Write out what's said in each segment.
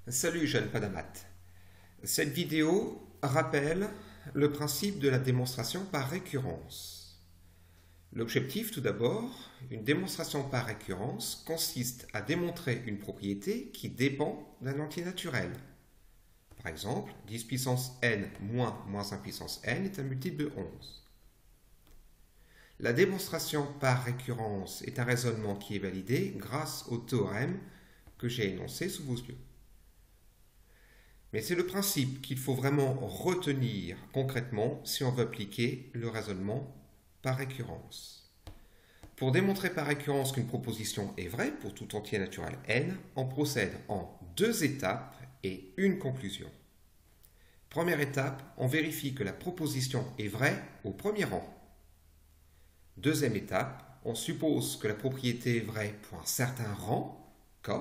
Salut jeune Padamat. Cette vidéo rappelle le principe de la démonstration par récurrence. L'objectif tout d'abord, une démonstration par récurrence consiste à démontrer une propriété qui dépend d'un entier naturel. Par exemple, 10 puissance n moins 1 puissance n est un multiple de 11. La démonstration par récurrence est un raisonnement qui est validé grâce au théorème que j'ai énoncé sous vos yeux. Mais c'est le principe qu'il faut vraiment retenir concrètement si on veut appliquer le raisonnement par récurrence. Pour démontrer par récurrence qu'une proposition est vraie pour tout entier naturel n, on procède en deux étapes et une conclusion. Première étape, on vérifie que la proposition est vraie au premier rang. Deuxième étape, on suppose que la propriété est vraie pour un certain rang, k,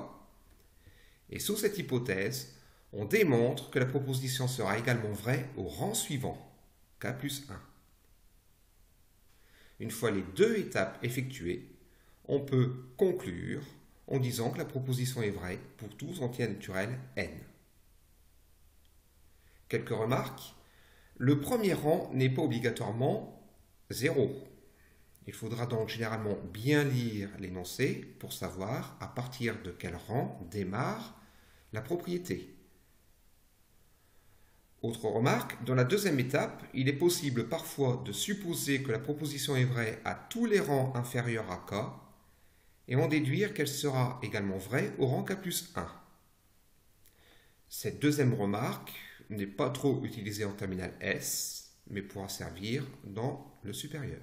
et sous cette hypothèse, on démontre que la proposition sera également vraie au rang suivant, k plus 1. Une fois les deux étapes effectuées, on peut conclure en disant que la proposition est vraie pour tous entiers naturels n. Quelques remarques. Le premier rang n'est pas obligatoirement 0. Il faudra donc généralement bien lire l'énoncé pour savoir à partir de quel rang démarre la propriété. Autre remarque, dans la deuxième étape, il est possible parfois de supposer que la proposition est vraie à tous les rangs inférieurs à k et en déduire qu'elle sera également vraie au rang k plus 1. Cette deuxième remarque n'est pas trop utilisée en terminale S, mais pourra servir dans le supérieur.